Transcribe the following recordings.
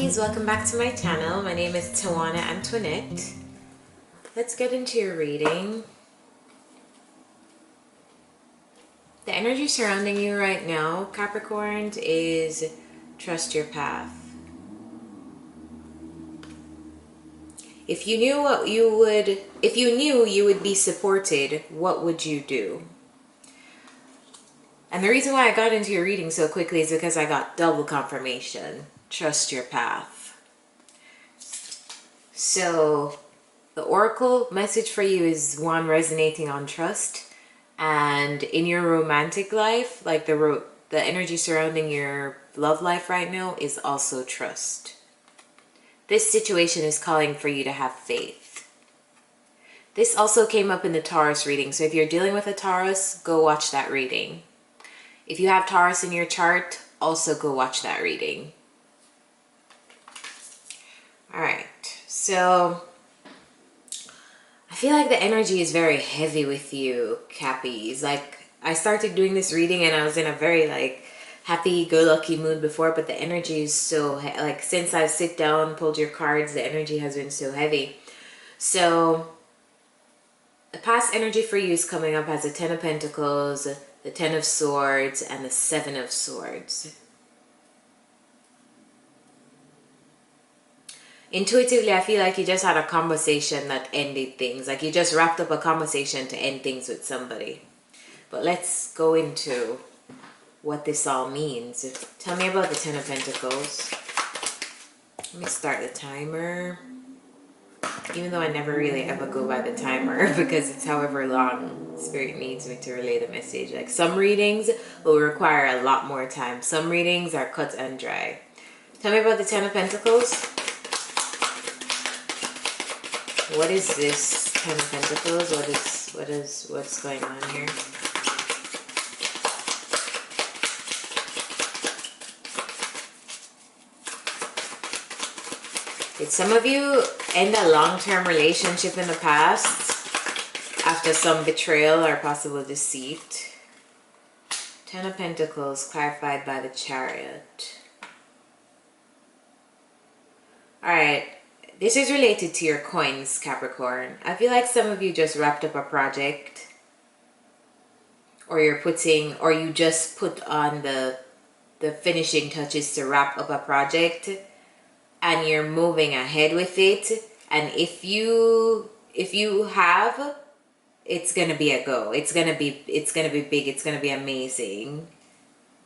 Cappies, welcome back to my channel. My name is Tawana Antoinette. Let's get into your reading. The energy surrounding you right now, Capricorn, is trust your path. If you knew you would be supported, what would you do? And the reason why I got into your reading so quickly is because I got double confirmation. Trust your path. So the oracle message for you is one resonating on trust. And in your romantic life, like the energy surrounding your love life right now is also trust. This situation is calling for you to have faith. This also came up in the Taurus reading. So if you're dealing with a Taurus, go watch that reading. If you have Taurus in your chart, also go watch that reading. All right, so I feel like the energy is very heavy with you, Cappies. Like, I started doing this reading and I was in a very happy-go-lucky mood before, but the energy is so since I've sit down, pulled your cards, the energy has been so heavy. So the past energy for you is coming up as the 10 of Pentacles, the 10 of Swords, and the 7 of Swords. Intuitively, I feel like you just had a conversation that ended things. Like you just wrapped up a conversation to end things with somebody. But let's go into what this all means. Tell me about the 10 of Pentacles. Let me start the timer. Even though I never really ever go by the timer because it's however long Spirit needs me to relay the message. Like some readings will require a lot more time. Some readings are cut and dry. Tell me about the 10 of Pentacles. What is this 10 of Pentacles? What's going on here? Did some of you end a long-term relationship in the past after some betrayal or possible deceit? 10 of Pentacles clarified by the Chariot. Alright, this is related to your coins, Capricorn. I feel like some of you just wrapped up a project, or you just put on the finishing touches to wrap up a project, and you're moving ahead with it. And if you have, it's gonna be a go. It's gonna be big. It's gonna be amazing.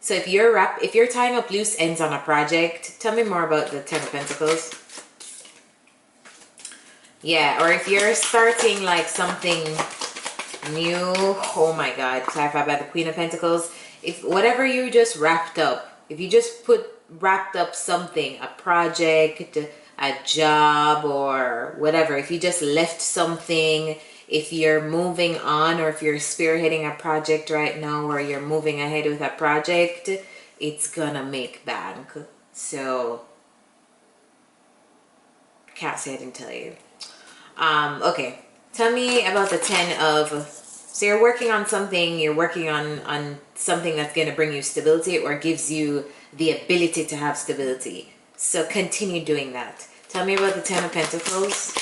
So if you're tying up loose ends on a project, tell me more about the 10 of Pentacles. Yeah, or if you're starting like something new, oh my God, clarified by the Queen of Pentacles. If whatever you just wrapped up, if you just wrapped up something, a project, a job, or whatever, if you just left something, if you're moving on, or if you're spearheading a project right now, or you're moving ahead with a project, it's gonna make bank. So can't say I didn't tell you. Okay, tell me about the 10 of, so you're working on something, you're working on something that's going to bring you stability or gives you the ability to have stability. So continue doing that. Tell me about the 10 of Pentacles.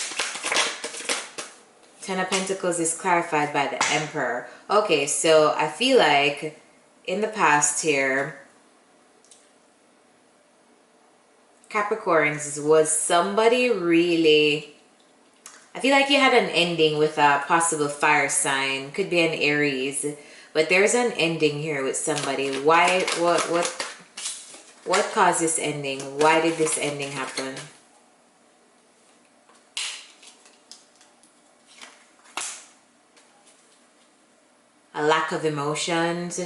10 of Pentacles is clarified by the Emperor. Okay, so I feel like in the past here, Capricorns, was somebody really, I feel like you had an ending with a possible fire sign. Could be an Aries, but there's an ending here with somebody. Why? What caused this ending? Why did this ending happen? A lack of emotions,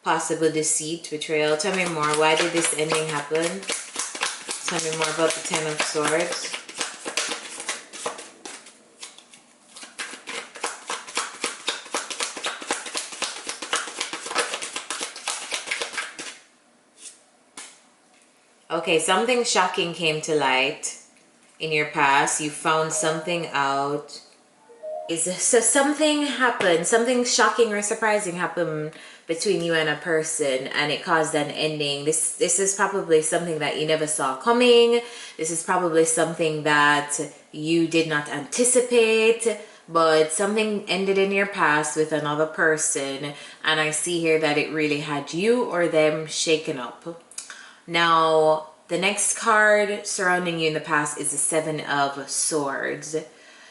possible deceit, betrayal. Tell me more. Why did this ending happen? Tell me more about the 10 of Swords. Okay, something shocking came to light in your past. You found something out So something happened, something shocking or surprising happened between you and a person, and it caused an ending. This is probably something that you never saw coming. This is probably something that you did not anticipate, but something ended in your past with another person, and I see here that it really had you or them shaken up. Now, the next card surrounding you in the past is the Seven of Swords.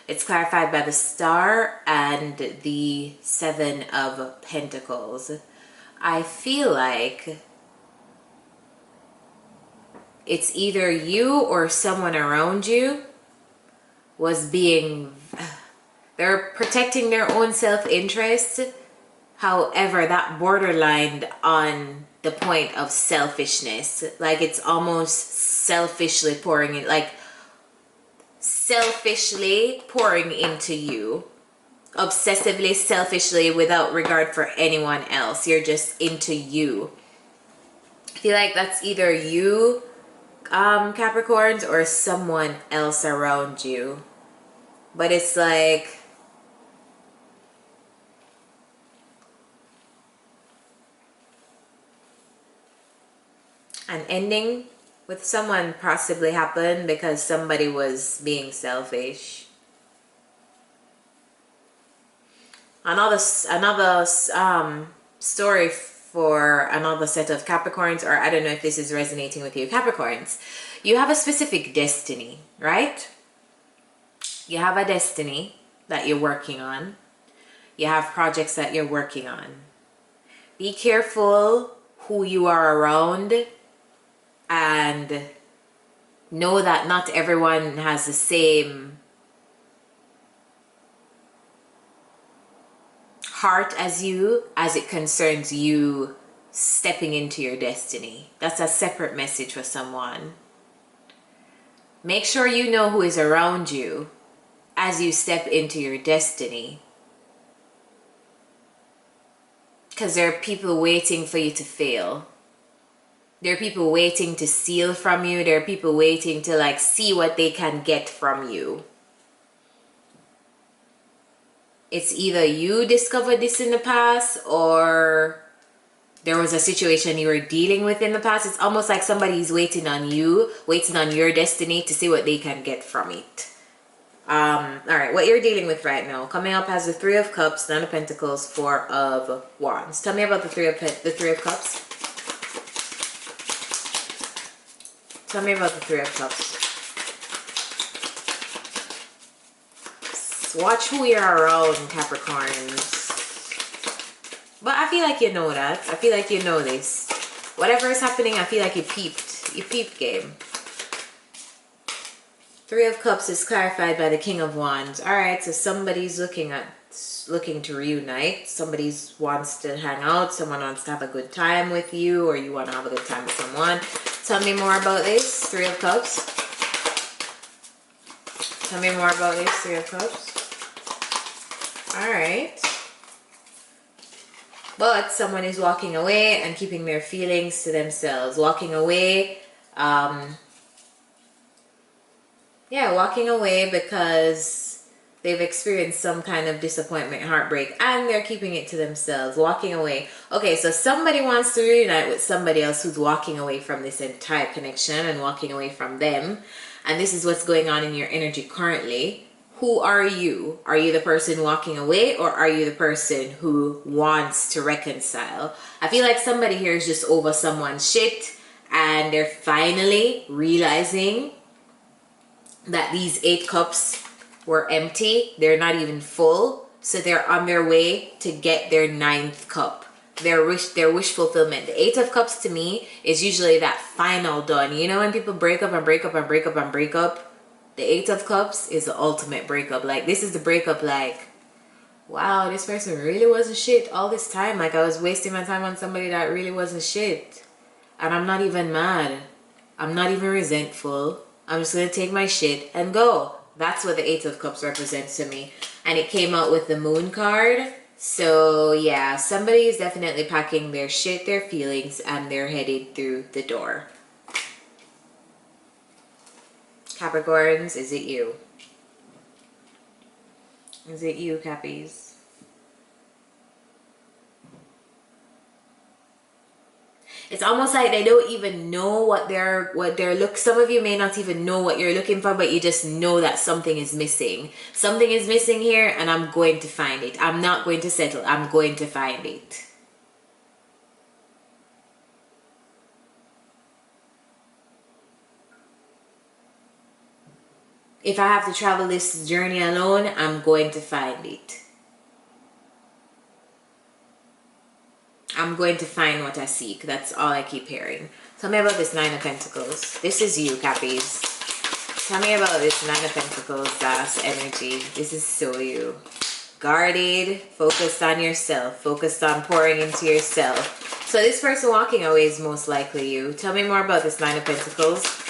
It's clarified by the Star and the Seven of Pentacles. I feel like it's either you or someone around you was being... They're protecting their own self-interest. However, that borderlined on the point of selfishness. Like it's almost selfishly pouring in, like selfishly pouring into you. Obsessively, selfishly, without regard for anyone else. You're just into you. I feel like that's either you, Capricorns, or someone else around you. But it's like... an ending with someone possibly happened because somebody was being selfish. Another story for another set of Capricorns, or I don't know if this is resonating with you, Capricorns. You have a specific destiny, right? You have a destiny that you're working on. You have projects that you're working on. Be careful who you are around, and know that not everyone has the same heart as you as it concerns you stepping into your destiny. That's a separate message for someone. Make sure you know who is around you as you step into your destiny. Because there are people waiting for you to fail. There are people waiting to steal from you. There are people waiting to like see what they can get from you. It's either you discovered this in the past, or there was a situation you were dealing with in the past. It's almost like somebody's waiting on you, waiting on your destiny to see what they can get from it. All right, what you're dealing with right now. Coming up as the Three of Cups, Nine of Pentacles, Four of Wands. Tell me about the Three of Cups. Tell me about the Three of Cups. Watch who you're around, Capricorns. But I feel like you know that. I feel like you know this. Whatever is happening, I feel like you peeped. You peeped game. Three of Cups is clarified by the King of Wands. Alright, so somebody's looking to reunite. Somebody wants to hang out. Someone wants to have a good time with you, or you want to have a good time with someone. Tell me more about this, Three of Cups. Tell me more about this, Three of Cups. Alright. But someone is walking away and keeping their feelings to themselves. Walking away, walking away because they've experienced some kind of disappointment, heartbreak, and they're keeping it to themselves. Walking away. Okay, so somebody wants to reunite with somebody else who's walking away from this entire connection and walking away from them. And this is what's going on in your energy currently. Who are you? Are you the person walking away, or are you the person who wants to reconcile? I feel like somebody here is just over someone's shit, and they're finally realizing that these 8 cups were empty. They're not even full. So they're on their way to get their 9th cup. Their wish fulfillment. The 8 of Cups to me is usually that final done. You know when people break up and break up and break up and break up? The 8 of Cups is the ultimate breakup. Like, this is the breakup, like, wow, this person really wasn't shit all this time. Like, I was wasting my time on somebody that really wasn't shit. And I'm not even mad. I'm not even resentful. I'm just going to take my shit and go. That's what the 8 of Cups represents to me. And it came out with the Moon card. So, yeah, somebody is definitely packing their shit, their feelings, and they're headed through the door. Capricorns, is it you? Is it you, Cappies? It's almost like they don't even know what they're look. Some of you may not even know what you're looking for, but you just know that something is missing. Something is missing here, and I'm going to find it. I'm not going to settle. I'm going to find it. If I have to travel this journey alone, I'm going to find it. I'm going to find what I seek. That's all I keep hearing. Tell me about this Nine of Pentacles. This is you, Cappies. Tell me about this Nine of Pentacles, Das energy. This is so you. Guarded, focused on yourself, focused on pouring into yourself. So this person walking away is most likely you. Tell me more about this Nine of Pentacles.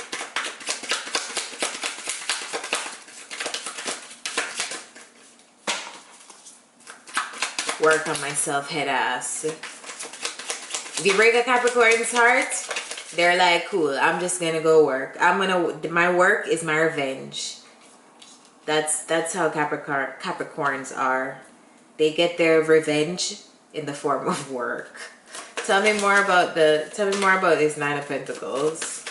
Work on myself, head ass. If you break a Capricorn's heart, they're like, cool, I'm just gonna go work. My work is my revenge. That's how Capricorns are. They get their revenge in the form of work. Tell me more about this Nine of Pentacles.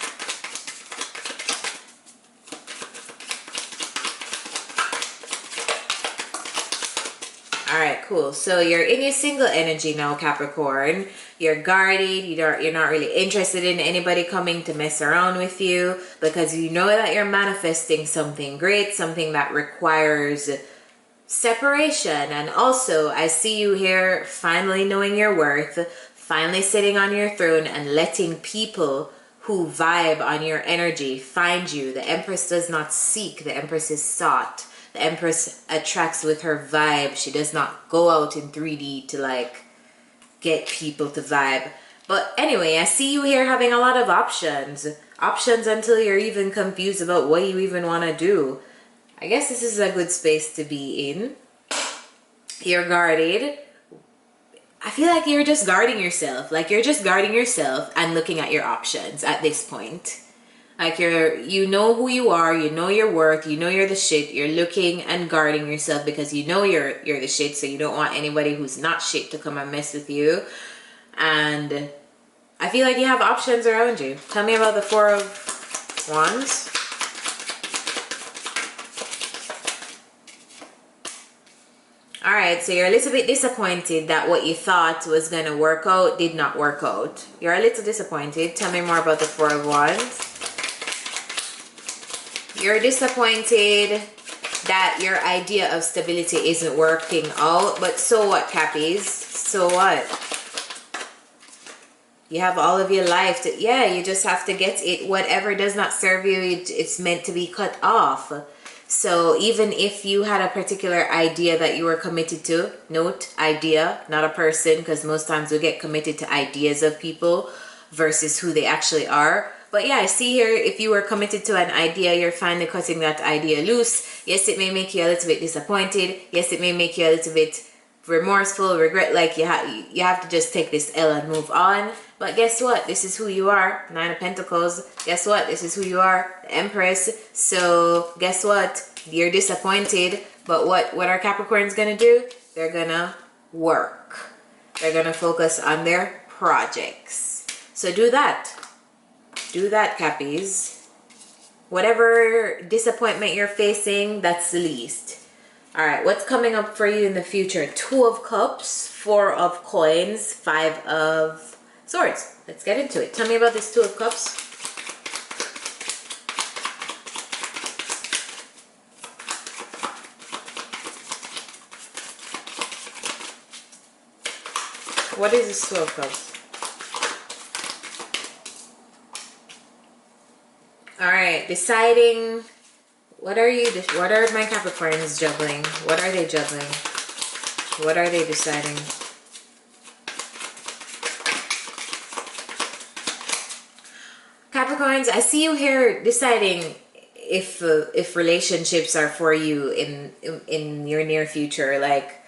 Alright, cool. So you're in your single energy now, Capricorn. You're guarded. You're not really interested in anybody coming to mess around with you because you know that you're manifesting something great, something that requires separation. And also, I see you here finally knowing your worth, finally sitting on your throne and letting people who vibe on your energy find you. The Empress does not seek, the Empress is sought. The Empress attracts with her vibe. She does not go out in 3D to like get people to vibe. But anyway, I see you here having a lot of options. Options until you're even confused about what you even want to do. I guess this is a good space to be in. You're guarded. I feel like you're just guarding yourself. Like you're just guarding yourself and looking at your options at this point. Like you know who you are, you know your worth, you know you're the shit. You're looking and guarding yourself because you know you're the shit, so you don't want anybody who's not shit to come and mess with you. And I feel like you have options around you. Tell me about the Four of Wands. Alright, so you're a little bit disappointed that what you thought was going to work out did not work out. You're a little disappointed. Tell me more about the Four of Wands. You're disappointed that your idea of stability isn't working out. But so what, Cappies? So what? You have all of your life to... Yeah, you just have to get it. Whatever does not serve you, it's meant to be cut off. So even if you had a particular idea that you were committed to, note idea, not a person, because most times we get committed to ideas of people versus who they actually are. But yeah, I see here, if you were committed to an idea, you're finally cutting that idea loose. Yes, it may make you a little bit disappointed. Yes, it may make you a little bit remorseful, regret, like you have to just take this L and move on. But guess what? This is who you are. Nine of Pentacles. Guess what? This is who you are. The Empress. So guess what? You're disappointed. But what are Capricorns going to do? They're going to work. They're going to focus on their projects. So do that. Do that, Cappies. Whatever disappointment you're facing, that's the least. Alright, what's coming up for you in the future? Two of Cups, Four of Coins, Five of Swords. Let's get into it. Tell me about this Two of Cups. What is this Two of Cups? Alright, deciding. What are my Capricorns juggling? What are they juggling? What are they deciding? Capricorns, I see you here deciding if relationships are for you in your near future. Like,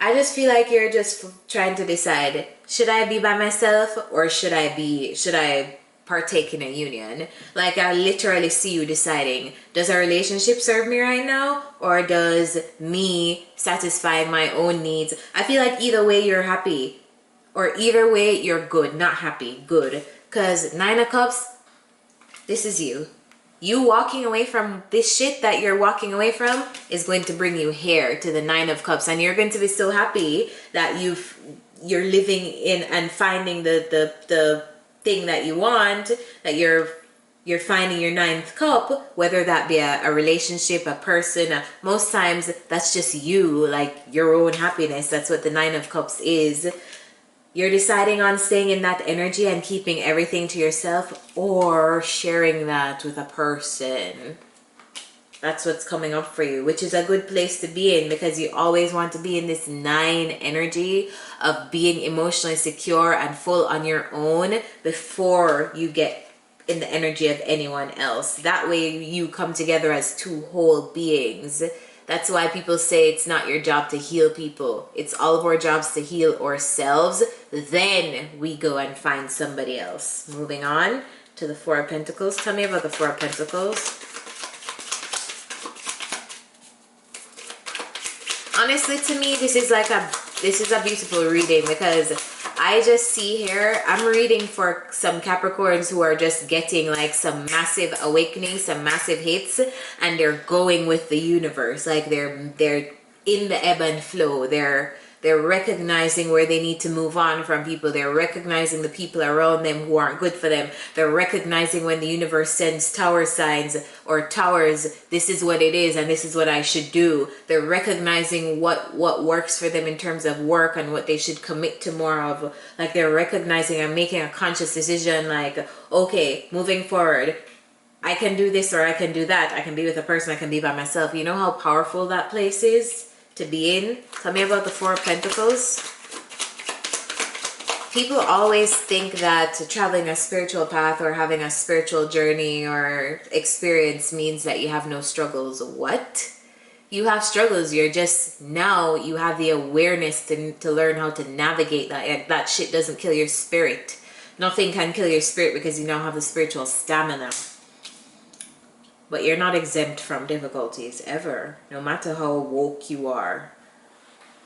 I just feel like you're just trying to decide, should I be by myself or should I partake in a union. Like, I literally see you deciding, does a relationship serve me right now, or does me satisfying my own needs? I feel like either way you're happy, or either way you're good. Not happy, good. Because Nine of Cups, this is you. You walking away from this shit that you're walking away from is going to bring you here to the Nine of Cups, and you're going to be so happy that you're living in and finding the thing that you want, that you're finding your ninth cup, whether that be a relationship, a person. Most times that's just you, like your own happiness. That's what the Nine of Cups is. You're deciding on staying in that energy and keeping everything to yourself, or sharing that with a person. That's what's coming up for you, which is a good place to be in, because you always want to be in this 9 energy of being emotionally secure and full on your own before you get in the energy of anyone else. That way you come together as 2 whole beings. That's why people say it's not your job to heal people. It's all of our jobs to heal ourselves. Then we go and find somebody else. Moving on to the Four of Pentacles. Tell me about the Four of Pentacles. Honestly, to me, this is a beautiful reading, because I just see here, I'm reading for some Capricorns who are just getting like some massive awakening, some massive hits, and they're going with the universe. Like they're in the ebb and flow. They're recognizing where they need to move on from people. They're recognizing the people around them who aren't good for them. They're recognizing when the universe sends tower signs or towers, this is what it is and this is what I should do. They're recognizing what works for them in terms of work and what they should commit to more of. Like they're recognizing and making a conscious decision, like, okay, moving forward, I can do this or I can do that. I can be with a person, I can be by myself. You know how powerful that place is to be in? Tell me about the Four of Pentacles. People always think that traveling a spiritual path or having a spiritual journey or experience means that you have no struggles. What? You have struggles. You're just, now you have the awareness to learn how to navigate that. And that shit doesn't kill your spirit. Nothing can kill your spirit because you now have the spiritual stamina. But you're not exempt from difficulties ever, no matter how woke you are.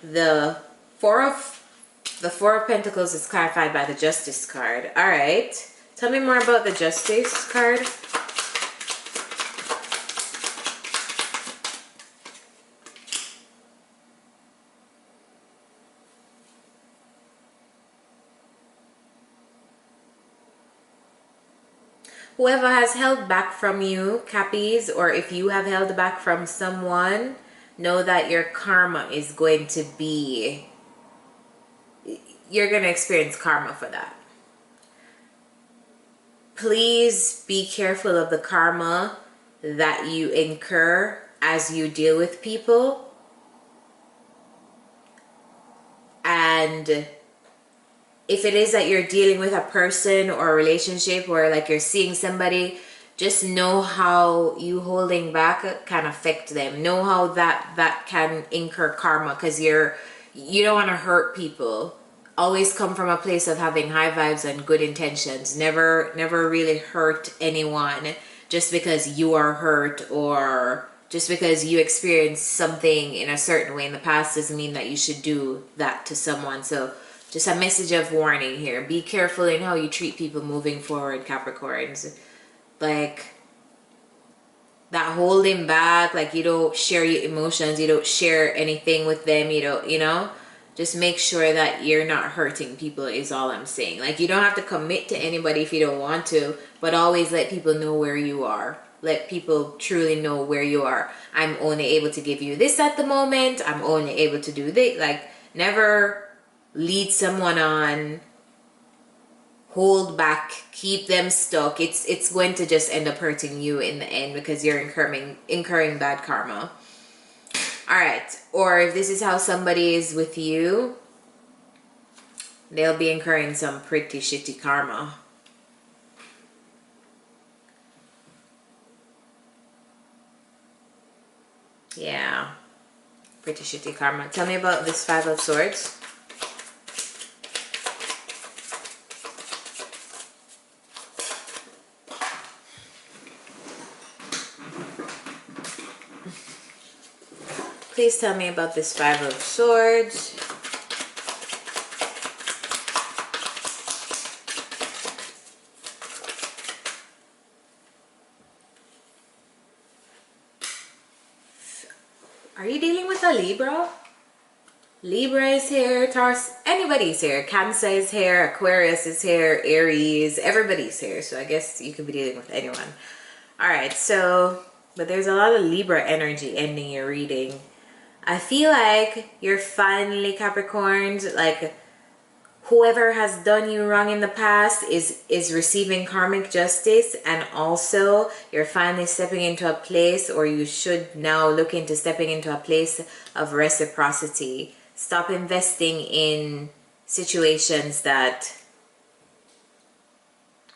The Four of Pentacles is clarified by the Justice card. All right, tell me more about the Justice card. Whoever has held back from you, Cappies, or if you have held back from someone, know that your karma is going to be, you're going to experience karma for that. Please be careful of the karma that you incur as you deal with people. And if it is that you're dealing with a person or a relationship, or like you're seeing somebody, just know how you holding back can affect them. Know how that can incur karma, because you don't want to hurt people. Always come from a place of having high vibes and good intentions. Never really hurt anyone just because you are hurt, or just because you experienced something in a certain way in the past doesn't mean that you should do that to someone. So just a message of warning here. Be careful in how you treat people moving forward, Capricorns. Like, that holding back, like you don't share your emotions, you don't share anything with them, you don't, just make sure that you're not hurting people is all I'm saying. Like, you don't have to commit to anybody if you don't want to, but always let people know where you are. Let people truly know where you are. I'm only able to give you this at the moment. I'm only able to do this. Like, never lead someone on, hold back, keep them stuck. It's going to just end up hurting you in the end, because you're incurring bad karma. All right, or if this is how somebody is with you, they'll be incurring some pretty shitty karma. Yeah, pretty shitty karma. Tell me about this Five of Swords. please tell me about this Five of Swords. Are you dealing with a Libra? Libra is here, Taurus, anybody's here. Cancer is here, Aquarius is here, Aries, everybody's here. So I guess you could be dealing with anyone. All right, so, but there's a lot of Libra energy ending your reading. I feel like you're finally, Capricorns, like whoever has done you wrong in the past is receiving karmic justice, and also you're finally stepping into a place, or you should now look into stepping into a place of reciprocity. Stop investing in situations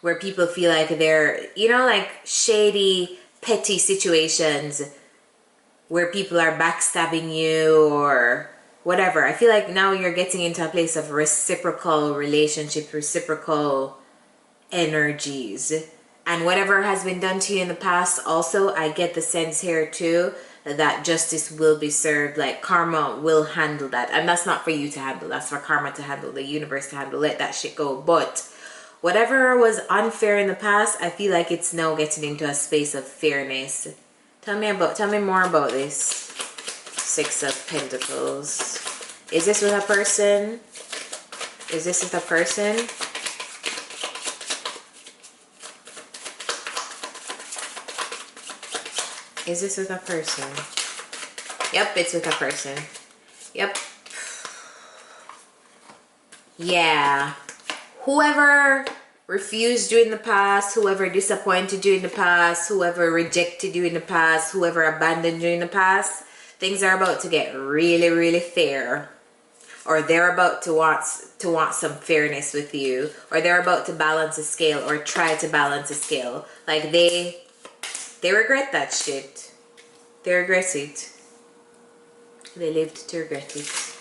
where people feel like they're, you know, like shady, petty situations where people are backstabbing you or whatever. I feel like now you're getting into a place of reciprocal relationship, reciprocal energies. And whatever has been done to you in the past, also, I get the sense here too that justice will be served. Like karma will handle that. And that's not for you to handle. That's for karma to handle, the universe to handle. Let that shit go. But whatever was unfair in the past, I feel like it's now getting into a space of fairness. Tell me more about this. Six of Pentacles. Is this with a person? Is this with a person? Is this with a person? Yep, it's with a person. Yep. Yeah. Whoever refused you in the past, whoever disappointed you in the past, whoever rejected you in the past, whoever abandoned you in the past, things are about to get really, really fair. Or they're about to want some fairness with you. Or they're about to balance a scale or try to balance a scale. Like they regret that shit. They regret it. They lived to regret it.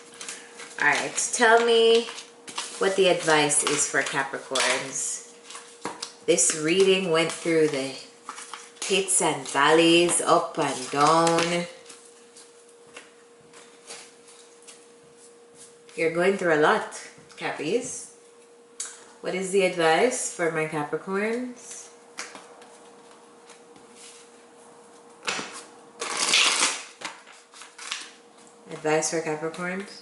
Alright, tell me what the advice is for Capricorns. This reading went through the pits and valleys, up and down. You're going through a lot, Cappies. What is the advice for my Capricorns? Advice for Capricorns?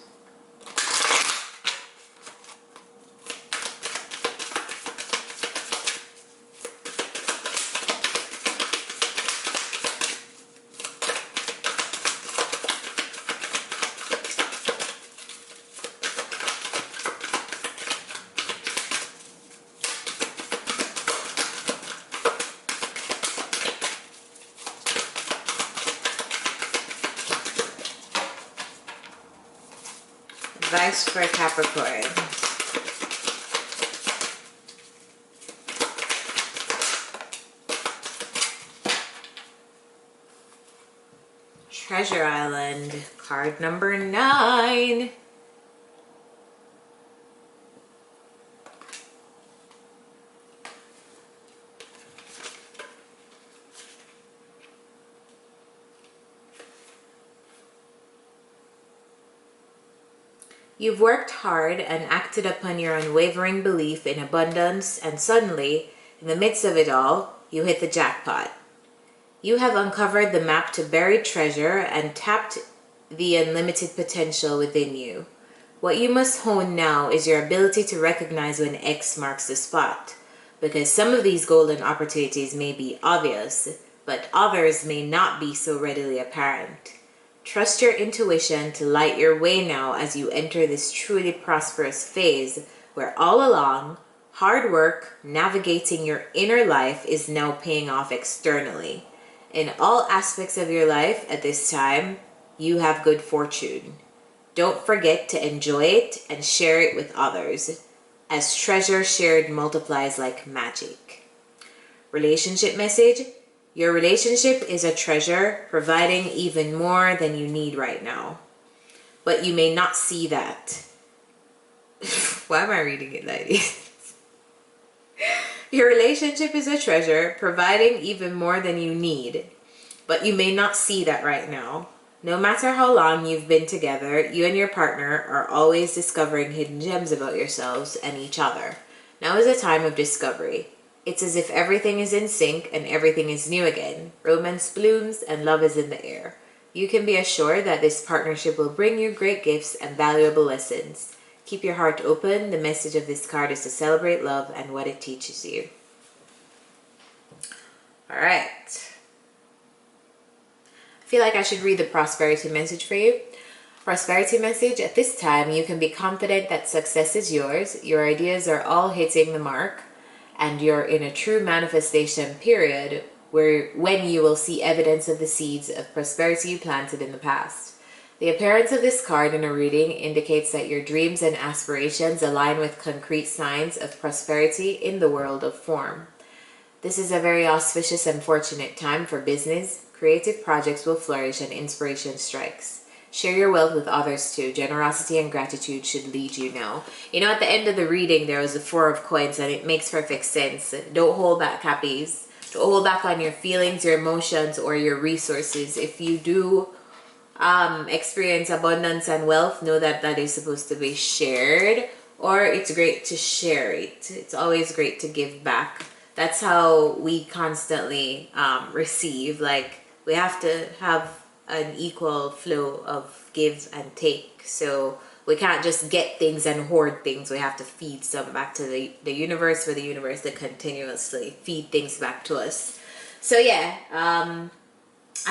Advice for Capricorn. Treasure Island, card number 9. You've worked hard and acted upon your unwavering belief in abundance, and suddenly, in the midst of it all, you hit the jackpot. You have uncovered the map to buried treasure and tapped the unlimited potential within you. What you must hone now is your ability to recognize when X marks the spot, because some of these golden opportunities may be obvious, but others may not be so readily apparent. Trust your intuition to light your way now as you enter this truly prosperous phase where all along, hard work navigating your inner life is now paying off externally. In all aspects of your life at this time, you have good fortune. Don't forget to enjoy it and share it with others, as treasure shared multiplies like magic. Relationship message: your relationship is a treasure, providing even more than you need right now. But you may not see that. Why am I reading it like this? Your relationship is a treasure, providing even more than you need. But you may not see that right now. No matter how long you've been together, you and your partner are always discovering hidden gems about yourselves and each other. Now is a time of discovery. It's as if everything is in sync and everything is new again. Romance blooms and love is in the air. You can be assured that this partnership will bring you great gifts and valuable lessons. Keep your heart open. The message of this card is to celebrate love and what it teaches you. All right. I feel like I should read the prosperity message for you. Prosperity message: at this time, you can be confident that success is yours. Your ideas are all hitting the mark, and you're in a true manifestation period when you will see evidence of the seeds of prosperity you planted in the past. The appearance of this card in a reading indicates that your dreams and aspirations align with concrete signs of prosperity in the world of form. This is a very auspicious and fortunate time for business. Creative projects will flourish and inspiration strikes. Share your wealth with others too. Generosity and gratitude should lead you now. You know, at the end of the reading, there was the Four of Coins, and it makes perfect sense. Don't hold back, Cappies. Don't hold back on your feelings, your emotions, or your resources. If you do experience abundance and wealth, know that that is supposed to be shared, or it's great to share it. It's always great to give back. That's how we constantly receive. Like, we have to have an equal flow of give and take. So we can't just get things and hoard things. We have to feed some back to the universe, for the universe to continuously feed things back to us. So yeah, I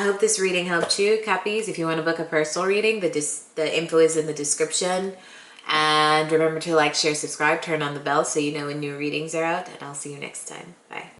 hope this reading helped you, Cappies. If you want to book a personal reading, the info is in the description. And remember to like, share, subscribe, turn on the bell so you know when new readings are out. And I'll see you next time. Bye.